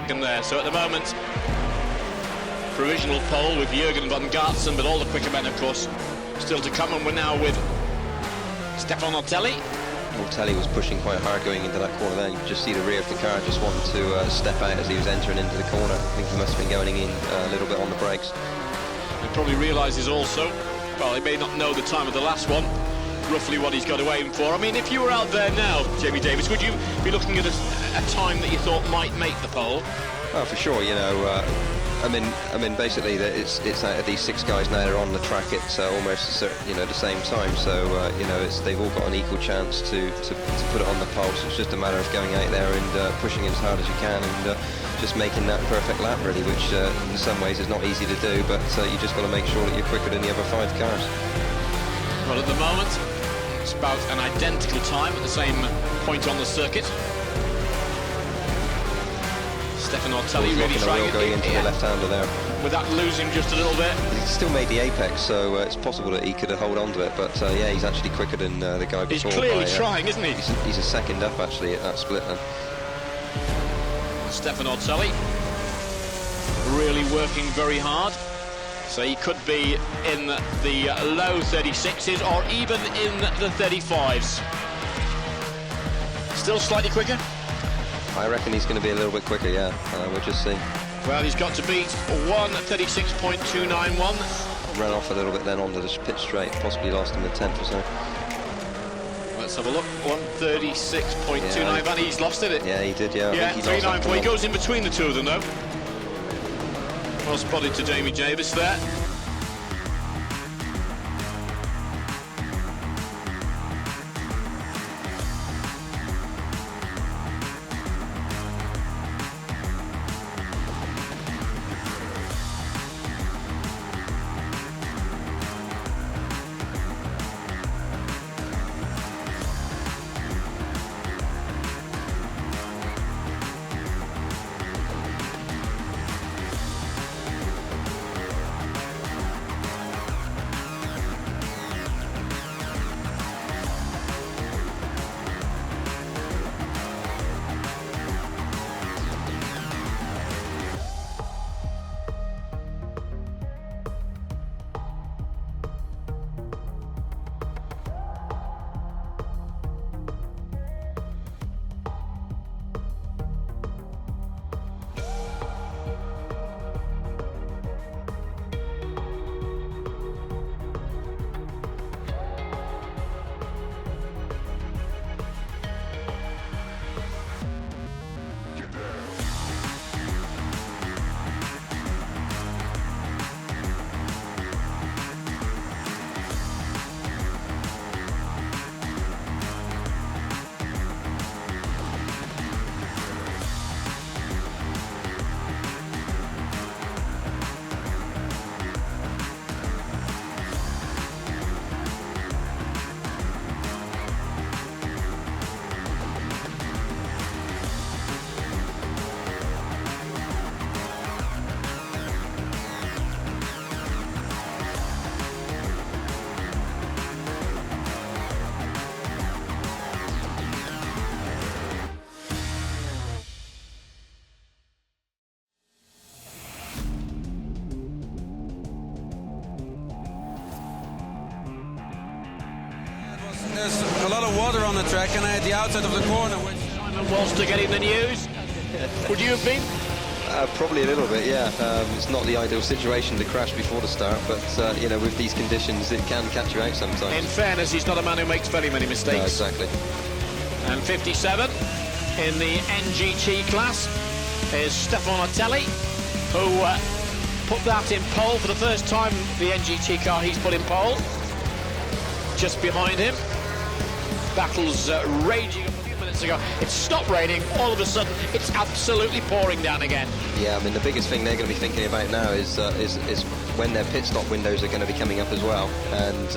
in there. So at the moment, provisional pole with Jürgen van Gartsen, but all the quicker men, of course, still to come. And we're now with Stefan Ortelli. Ortelli was pushing quite hard going into that corner there. You could just see the rear of the car just wanting to step out as he was entering into the corner. I think he must have been going in a little bit on the brakes. He probably realises also, well, he may not know the time of the last one, roughly what he's got to aim for. I mean, if you were out there now, Jamie Davis, would you be looking at a time that you thought might make the pole? Oh, for sure, you know, I mean, basically, it's out of these 6 guys now that are on the track. It's almost, you know, the same time. So you know, they've all got an equal chance to put it on the pole. So it's just a matter of going out there and pushing it as hard as you can and just making that perfect lap, really, which in some ways is not easy to do. But you just got to make sure that you're quicker than the other 5 cars. Well, at the moment, it's about an identical time at the same point on the circuit. Stefan Ortelli really trying going into the left-hander there. Without losing just a little bit. He still made the apex, so it's possible that he could have hold on to it, but yeah, he's actually quicker than the guy before. He's clearly trying, isn't he? He's a second up, actually, at that split then. Stefan Ortelli really working very hard. So he could be in the low 36s or even in the 35s. Still slightly quicker? I reckon he's going to be a little bit quicker, yeah. We'll just see. Well, he's got to beat 1:36.291. Ran off a little bit then onto the pit straight, possibly lost him a tenth or so. Let's have a look. 1:36.291. Yeah. He's lost it. Yeah, he did, yeah. Yeah, 394. He goes in between the two of them, though. Well spotted to Jamie Davis there. There's a lot of water on the track, and at the outside of the corner, which Simon Walster getting the news. Would you have been? Probably a little bit, yeah. It's not the ideal situation to crash before the start, but you know, with these conditions, it can catch you out sometimes. In fairness, he's not a man who makes very many mistakes. No, exactly. And 57 in the NGT class is Stefan Ortelli, who put that in pole for the first time. The NGT car he's put in pole. Just behind him, battles raging a few minutes ago. It stopped raining, all of a sudden it's absolutely pouring down again. Yeah, I mean, the biggest thing they're going to be thinking about now is when their pit stop windows are going to be coming up as well, and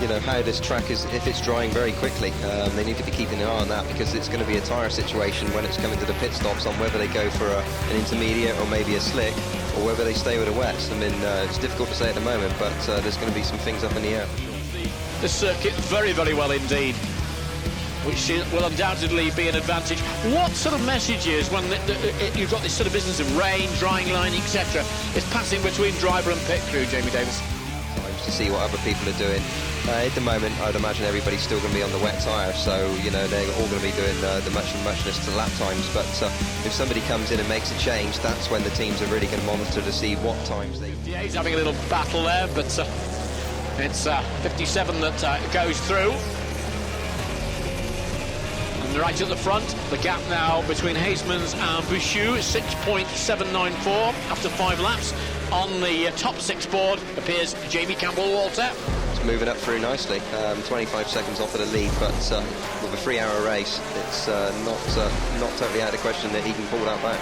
you know, how this track is, if it's drying very quickly. They need to be keeping an eye on that, because it's going to be a tyre situation when it's coming to the pit stops on whether they go for an intermediate or maybe a slick, or whether they stay with a wet. I mean, it's difficult to say at the moment, but there's going to be some things up in the air. The circuit very, very well indeed. which will undoubtedly be an advantage. What sort of messages, when you've got this sort of business of rain, drying line, etc., is passing between driver and pit crew, Jamie Davis? To see what other people are doing. At the moment, I'd imagine everybody's still going to be on the wet tyre, so you know they're all going to be doing the muchness to lap times. But if somebody comes in and makes a change, that's when the teams are really going to monitor to see what times they. Yeah, he's having a little battle there, but it's 57 that goes through. And right at the front, the gap now between Haysmans and Bouchou is 6.794 after 5 laps. On the top 6 board appears Jamie Campbell-Walter. It's moving up through nicely, 25 seconds off of the lead, but with a 3-hour race, it's not totally out of question that he can pull that back.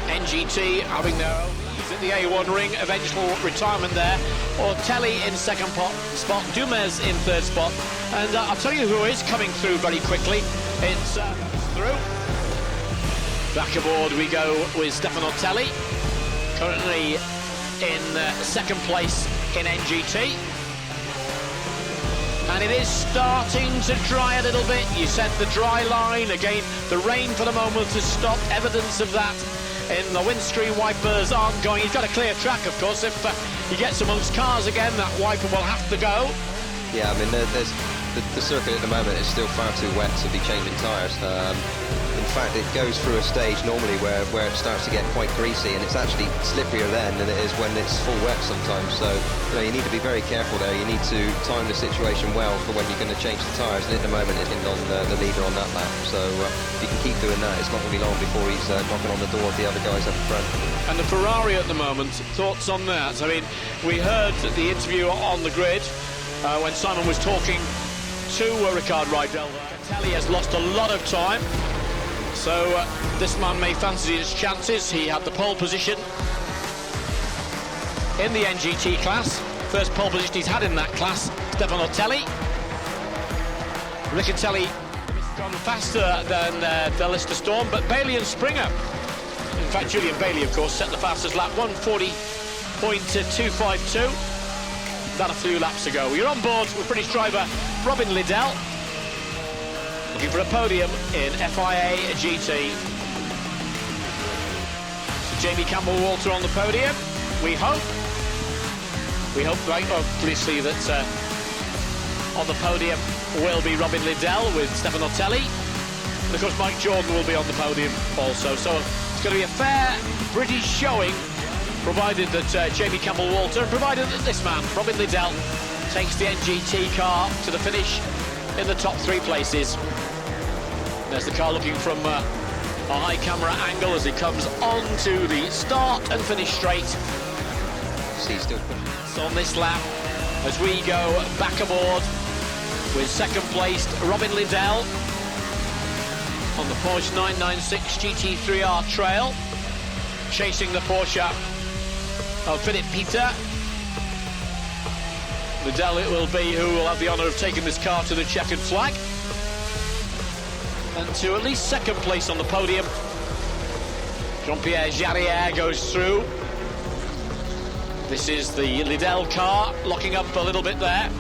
NGT having their own at the A1 ring, eventual retirement there. Ortelli in second spot, Dumes in third spot, and I'll tell you who is coming through very quickly. It's through. Back aboard we go with Stefano Ortelli, currently in second place in NGT. And it is starting to dry a little bit. You said the dry line, again, the rain for the moment has stopped, evidence of that in the windscreen wipers aren't going. He's got a clear track, of course. If he gets amongst cars again, that wiper will have to go. Yeah, I mean, there's the circuit at the moment is still far too wet to be changing tyres. In fact, it goes through a stage normally where it starts to get quite greasy, and it's actually slipperier then than it is when it's full wet sometimes. So you need to be very careful there. You need to time the situation well for when you're going to change the tyres. And at the moment, it's on the leader on that lap. So if you can keep doing that, it's not going to be long before he's knocking on the door of the other guys up front. And the Ferrari at the moment, thoughts on that? I mean, we heard the interview on the grid when Simon was talking to Ricard Rydell. Telly has lost a lot of time. So this man may fancy his chances. He had the pole position in the NGT class. First pole position he's had in that class, Stefano Ortelli. Riccatelli gone faster than Delista Storm, but Bailey and Springer, in fact Julian Bailey of course, set the fastest lap, 1:40.252. That a few laps ago. You're on board with British driver Robin Liddell, looking for a podium in FIA GT. So Jamie Campbell-Walter on the podium. We hope, right, obviously, that on the podium will be Robin Liddell with Stefano Ortelli. And of course, Mike Jordan will be on the podium also. So it's going to be a fair British showing, provided that Jamie Campbell-Walter, and provided that this man, Robin Liddell, takes the NGT car to the finish in the top 3 places. There's the car looking from a high camera angle as it comes onto the start and finish straight. See, still on this lap as we go back aboard with second placed Robin Liddell on the Porsche 996 GT3R Trail, chasing the Porsche of Philip Peter. Liddell it will be who will have the honour of taking this car to the checkered flag, and to at least second place on the podium. Jean-Pierre Jarier goes through. This is the Liddell car, locking up a little bit there.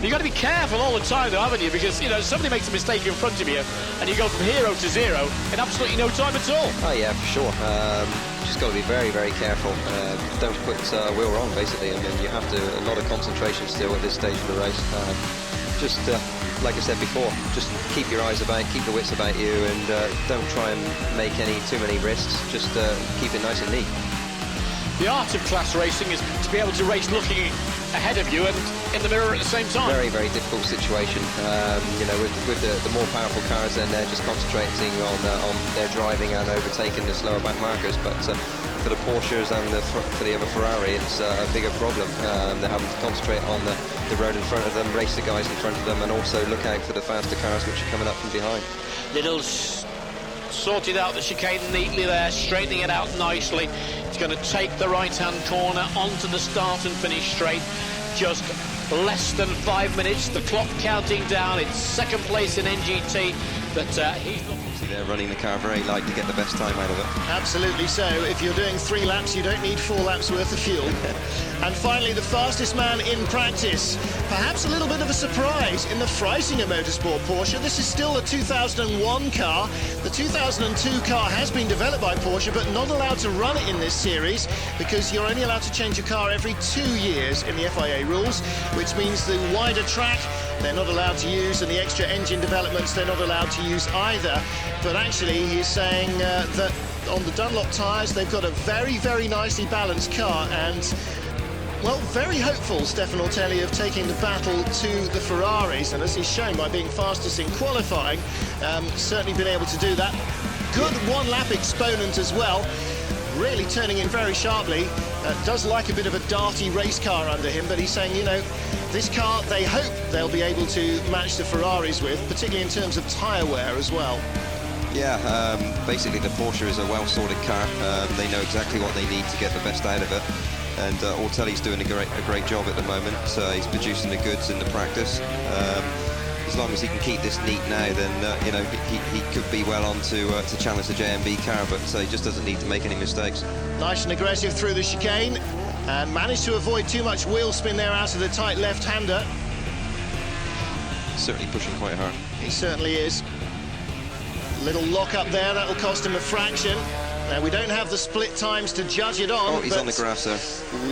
You've got to be careful all the time though, haven't you? Because, you know, somebody makes a mistake in front of you and you go from 0 to 0 in absolutely no time at all. Oh yeah, for sure. Just got to be very, very careful. Don't put wheel wrong, basically. I mean, you have to, a lot of concentration still at this stage of the race. Just like I said before, just keep your eyes about, keep the wits about you, and don't try and make too many risks. Just keep it nice and neat. The art of class racing is to be able to race looking ahead of you and in the mirror at the same time. Very, very difficult situation. You know, with the more powerful cars, then they're just concentrating on their driving and overtaking the slower back markers. But for the Porsches and for the other Ferrari, it's a bigger problem. They're having to concentrate on the road in front of them, race the guys in front of them, and also look out for the faster cars which are coming up from behind. Little sorted out the chicane neatly there, straightening it out nicely. It's going to take the right-hand corner onto the start and finish straight. Just less than 5 minutes, the clock counting down. It's second place in NGT, But he's looking. They're running the car very light to get the best time out of it. Absolutely so. If you're doing 3 laps, you don't need 4 laps worth of fuel. And finally, the fastest man in practice. Perhaps a little bit of a surprise in the Freisinger Motorsport Porsche. This is still a 2001 car. The 2002 car has been developed by Porsche, but not allowed to run it in this series because you're only allowed to change your car every 2 years in the FIA rules, which means the wider track they're not allowed to use, and the extra engine developments they're not allowed to use either. But actually, he's saying that on the Dunlop tyres, they've got a very, very nicely balanced car, and, well, very hopeful, Stefano Ortelli, of taking the battle to the Ferraris, and as he's shown by being fastest in qualifying, certainly been able to do that. Good one-lap exponent as well, really turning in very sharply. Does like a bit of a darty race car under him, but he's saying, you know, this car, they hope they'll be able to match the Ferraris with, particularly in terms of tyre wear as well. Yeah, basically the Porsche is a well-sorted car. They know exactly what they need to get the best out of it. And Ortelli's doing a great job at the moment. He's producing the goods in the practice. As long as he can keep this neat now, then you know, he could be well on to challenge the JMB car, but he just doesn't need to make any mistakes. Nice and aggressive through the chicane, and managed to avoid too much wheel spin there out of the tight left-hander. Certainly pushing quite hard. He certainly is. Little lock up there, that'll cost him a fraction. Now, we don't have the split times to judge it on. Oh, he's on the grass there.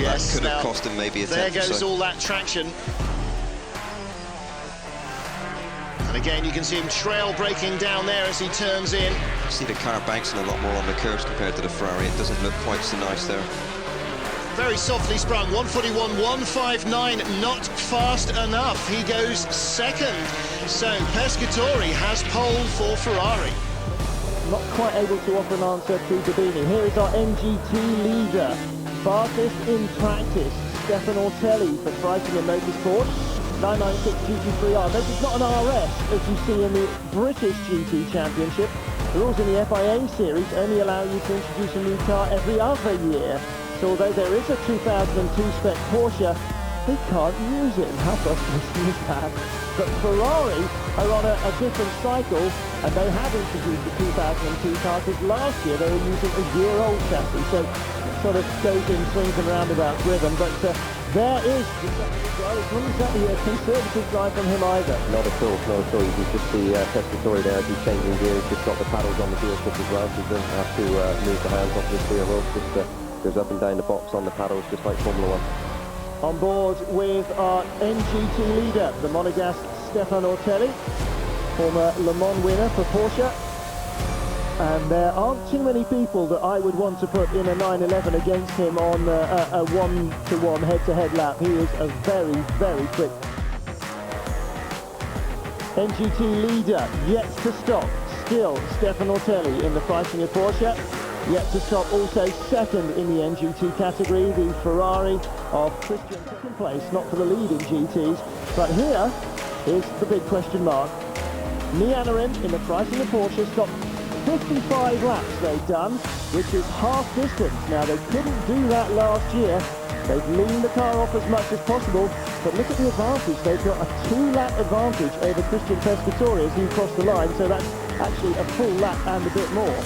Yes, that could have cost him maybe a there tenth or goes so. all that traction. And again, you can see him trail braking down there as he turns in. You see the car bouncing a lot more on the curves compared to the Ferrari. It doesn't look quite so nice there. Very softly sprung, 141, 159, not fast enough. He goes second. So Pescatori has pole for Ferrari. Not quite able to offer an answer to Gabini. Here is our MGT leader, fastest in practice, Stefano Ortelli for Freisinger Motorsport, 996 GT3RS. Notice not an RS, as you see in the British GT Championship. The rules in the FIA series only allow you to introduce a new car every other year. So although there is a 2002 spec Porsche, they can't use it. How frustrating is that? But Ferrari are on a different cycle, and they have introduced the 2002 car, because last year they were using a year-old chassis, so it sort of goes in swings and roundabouts rhythm. But there is the second guy. It's not exactly a conservative drive from him either. Not at all, not at all. You can just see Pescatori there as he's changing gears, just got the paddles on the gear shift as well, so he doesn't have to move the hands off the steer wheel, just goes up and down the box on the paddles, just like Formula 1. On board with our NGT leader, the Monegasque Stefano Ortelli, former Le Mans winner for Porsche. And there aren't too many people that I would want to put in a 911 against him on a one-to-one head-to-head lap. He is a very, very quick NGT leader, yet to stop. Still Stefano Ortelli in the Freisinger Porsche. Yet to stop also second in the NGT category, the Ferrari of Christian, second place, not for the lead in GTs. But here is the big question mark. Nianarim in the Freisinger Porsche stopped 55 laps they've done, which is half distance. Now, they couldn't do that last year. They've leaned the car off as much as possible, but look at the advantage. They've got a 2-lap advantage over Christian Pescatori as he crossed the line, so that's actually a full lap and a bit more.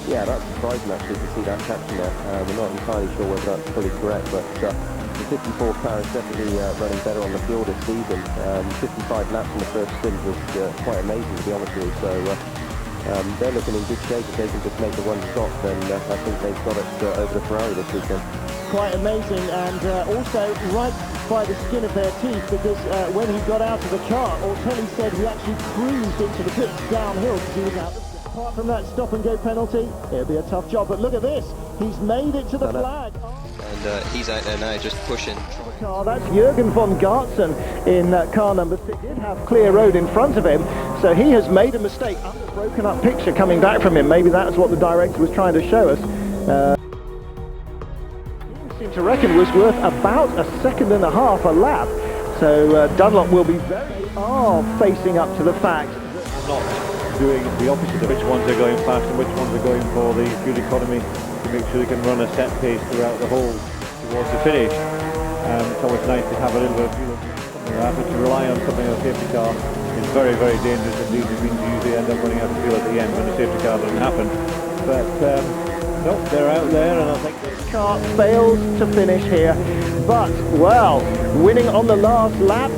Yeah, that's surprising actually to see that caption there. We're not entirely sure whether that's fully correct, but the 54 car is definitely running better on the fuel this season. 55 laps in the first stint was quite amazing, to be honest with you. So they're looking in good shape. If they can just make the one stop, then I think they've got it over the Ferrari this weekend. Quite amazing, and also right by the skin of their teeth, because when he got out of the car, Ortelli said he actually cruised into the pits downhill because he was out. Apart from that stop-and-go penalty, it'll be a tough job. But look at this, he's made it to the flag. And he's out there now just pushing. That's Jürgen von Gartzen in car number 6. He did have clear road in front of him, so he has made a mistake. Broken up picture coming back from him. Maybe that's what the director was trying to show us. He seemed to reckon was worth about a second and a half a lap. So Dunlop will be facing up to the fact. Not doing the opposite of which ones are going fast and which ones are going for the fuel economy to make sure they can run a set pace throughout the whole towards the finish. It's always nice to have a little bit of fuel Having to rely on something like a safety car is very, very dangerous indeed. It means you usually end up running out of fuel at the end when the safety car doesn't happen. But no, they're out there, and I think The car fails to finish here, but, well, winning on the last lap,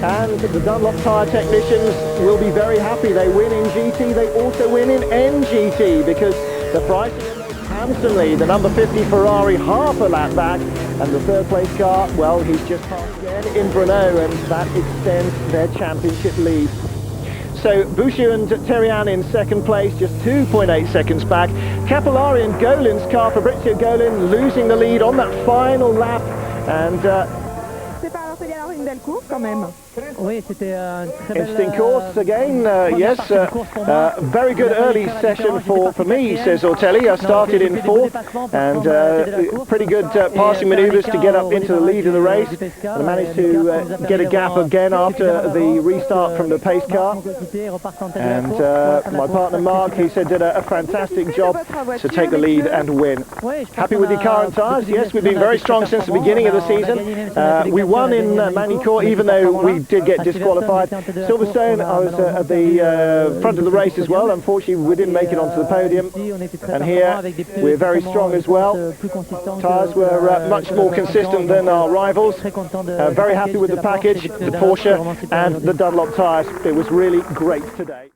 and the Dunlop tyre technicians will be very happy. They win in GT, they also win in NGT, because the Freisinger handsomely, the number 50 Ferrari half a lap back, and the third place car, well, he's just passed again in Brno, and that extends their championship lead. So Boucher and Terian in second place, just 2.8 seconds back. Capillari and Golin's car, Fabrizio Golin losing the lead on that final lap, and interesting course again, yes, very good early session for me, says Ortelli. I started in fourth, and pretty good passing manoeuvres to get up into the lead of the race. I managed to get a gap again after the restart from the pace car, and my partner Mark, he said, did a fantastic job to take the lead and win. Happy with the car and tyres? Yes, we've been very strong since the beginning of the season. We won in Magny-Cours, even though we did get disqualified. Silverstone, I was at the front of the race as well. Unfortunately, we didn't make it onto the podium. And here, we're very strong as well. Tyres were much more consistent than our rivals. Very happy with the package, the Porsche and the Dunlop tyres. It was really great today.